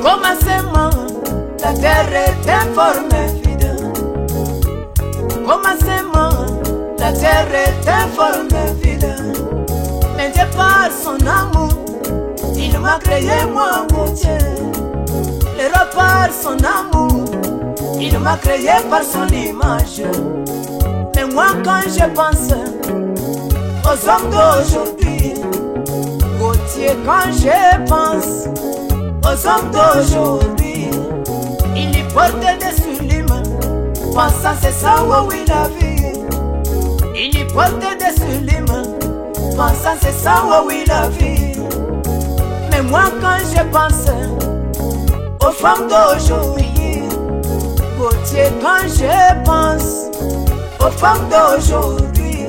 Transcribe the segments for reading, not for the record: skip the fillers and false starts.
Commencement, la terre est informée vide. Commencement, la terre est informée vide. Mais Dieu par son amour, il m'a créé moi moitié. Le roi par son amour, il m'a créé par son image. Mais moi quand je pense aux hommes d'aujourd'hui, Gauthier, quand je pense aux hommes d'aujourd'hui, il y porte des sublimes, pensant c'est ça, oh oui la vie. Il y porte des sublimes, pensant c'est ça, oh oui la vie. Mais moi quand je pense aux femmes d'aujourd'hui, Gauthier, quand je pense aux femmes d'aujourd'hui,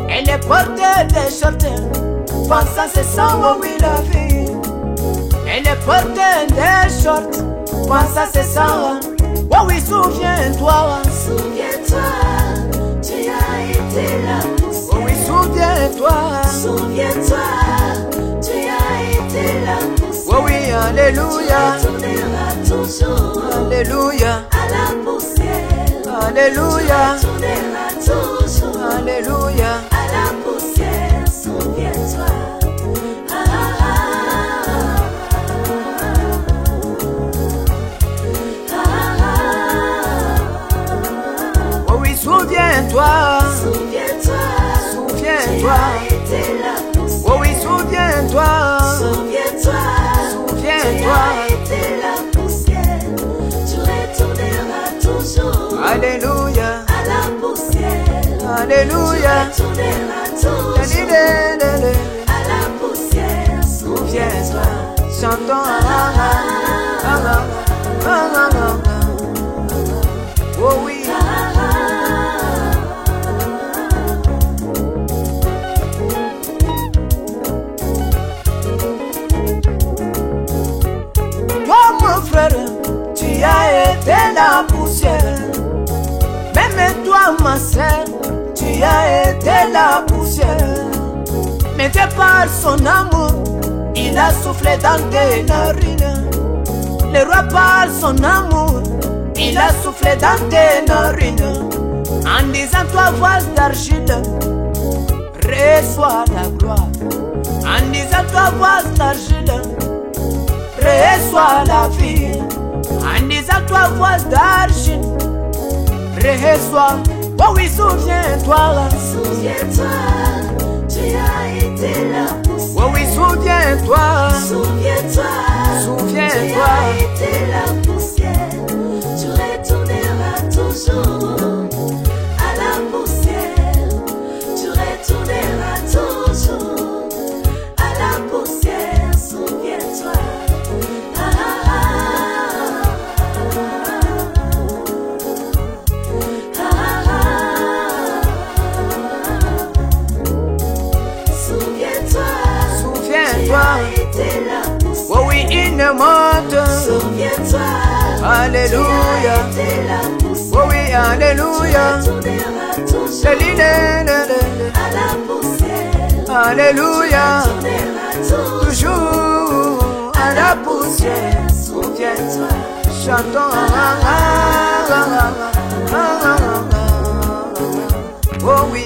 elle porte des shorts, pensant c'est ça, oh oui la vie. Elle porte des shorts, pensant c'est ça. Oh oui, souviens-toi. Souviens-toi, tu as été là pour Oh oui, souviens-toi. Souviens-toi, tu as été là pour Oh oui, alléluia. Tu retourneras toujours Alléluia. à la poussière. Alléluia. Tu retourneras toujours Alléluia. à la poussière. Souviens-toi. Oh oui, souviens-toi. Souviens-toi, Souviens-toi. tu as été là pour Oh oui, souviens-toi. Souviens-toi, Souviens-toi. tu as été la poussière. Tu retourneras toujours Alléluia. à la poussière. Alléluia. Tu retourneras toujours Alléluia. à la poussière. Souviens-toi. Chantons. Oh oui. Toi mon frère, tu as été la poussière. Même toi ma sœur, tu as été la poussière. Mais Dieu par son amour, il a soufflé dans tes narines. Le roi par son amour, il a soufflé dans tes narines. En disant toi voix d'argile, reçois la gloire. En disant toi voix d'argile, reçois la vie. En disant toi voix d'argile, reçois. Oh oui, souviens-toi. Souviens-toi, tu as été là pour Oh oui, souviens-toi. Souviens-toi, tu Souviens-toi. as été la poussière. Tu retourneras toujours à la poussière. Tu retourneras toujours à la poussière. Souviens-toi. Souviens-toi, tu Souviens-toi. as été la poussière. Oh oui, il ne monte. Souviens-toi, Alléluia. tu as été la poussière. Oh oui, alléluia. Tu retourneras toujours à la poussière. Alléluia. Tu retourneras Toujours à la poussière. Souviens-toi. Chantons. Oh oui.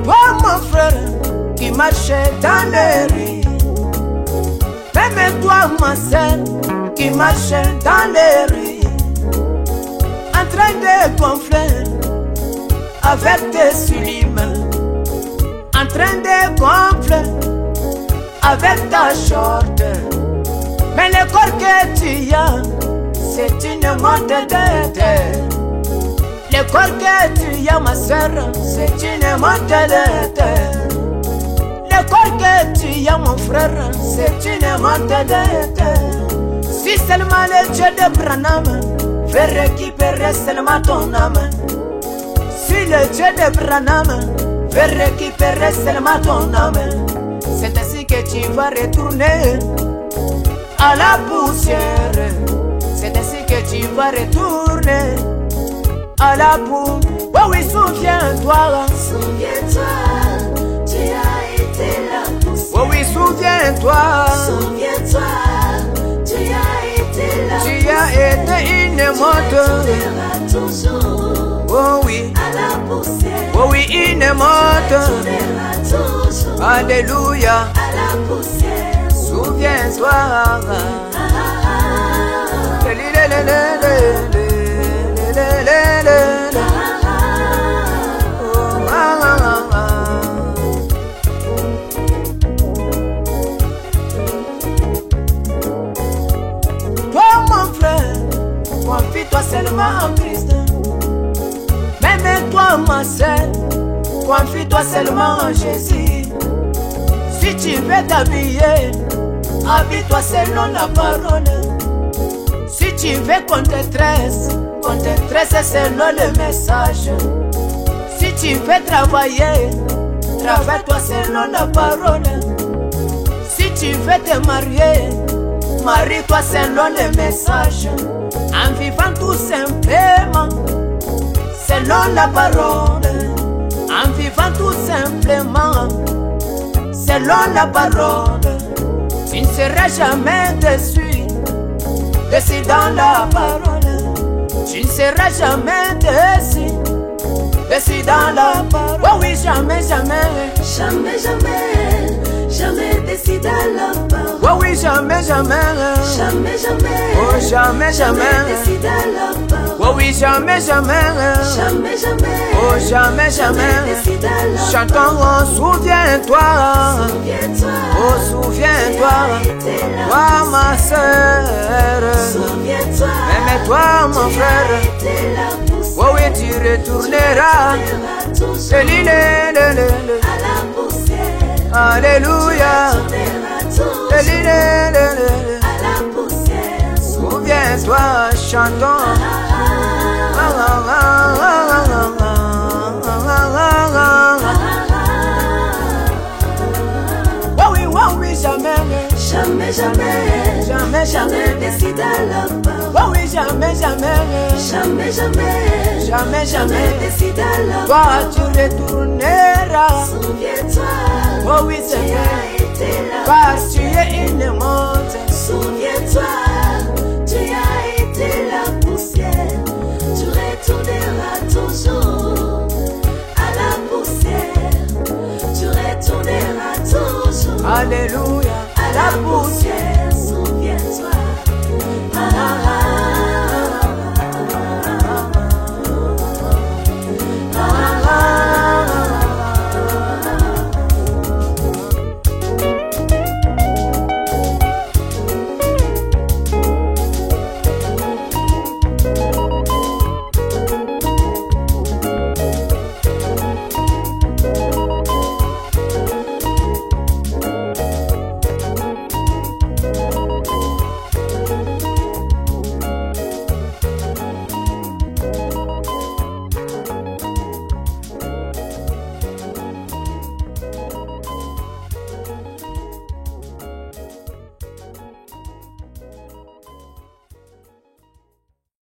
Toi mon frère qui marchait dans les rues, même toi ma sœur qui marchait dans les rues, en train de gonfler avec tes sublimes, en train de gonfler avec ta short. Mais le corps que tu as, c'est une monte de terre. Le corps que tu as, ma soeur, c'est une monte de terre. Le corps que tu as, mon frère, c'est une monte de terre. Si seulement le Dieu de Branham veut récupérer seulement ton âme, si le Dieu de Branham veut récupérer seulement ton âme, c'est ainsi que tu vas retourner à la poussière. C'est ainsi que tu vas retourner à la poussière. Oh oui, souviens-toi. Souviens-toi, tu as été la poussière. Oh oui, souviens-toi. Souviens-toi, tu as été la Tu poussière. as été une morte. Tu retourneras toujours Oh oui, à la poussière. oh oui, une morte. Tu retourneras toujours Alléluia. à la poussière. Souviens-toi. Ah, ah, ah. Toi mon frère, confie-toi seulement en Christ. Même toi ma sœur, confie-toi seulement en Jésus. Si tu veux t'habiller, habille-toi selon la parole. Si tu veux qu'on te tresse selon le message. Si tu veux travailler, travaille-toi selon la parole. Si tu veux te marier, marie-toi selon le message. En vivant tout simplement selon la parole. En vivant tout simplement selon la parole. Tu ne seras jamais déçu dans la parole. Tu ne seras jamais déçu dans la parole. Oh oui, jamais, jamais. Jamais, jamais, jamais déçu dans la parole. Oh oui, jamais, jamais. Jamais, jamais. Oh jamais, jamais. Déçu dans la parole. Oh oui, jamais, jamais. Jamais, jamais. Oh jamais, jamais. Déçu dans la parole. Chantons, oh souviens-toi. Souviens-toi. Oh souviens-toi. Tu as été la Toi ma sœur. Souviens-toi. Même toi mon frère. Tu as été la poussière. Oh oui, tu retourneras. Tu retourneras toujours à la poussière. Alléluia. Tu retourneras toujours à la poussière. Souviens-toi, chantons. Oh oui, jamais. Jamais, jamais, Jamais, jamais décide à la part. Oh oui, jamais, jamais. Jamais, jamais, Jamais, jamais. décide à la Toi, part. tu retourneras. Souviens-toi, Oh oui, c'est tu vrai. as été là. Parce que tu es une monte. Souviens-toi, tu as été la poussière. Tu retourneras toujours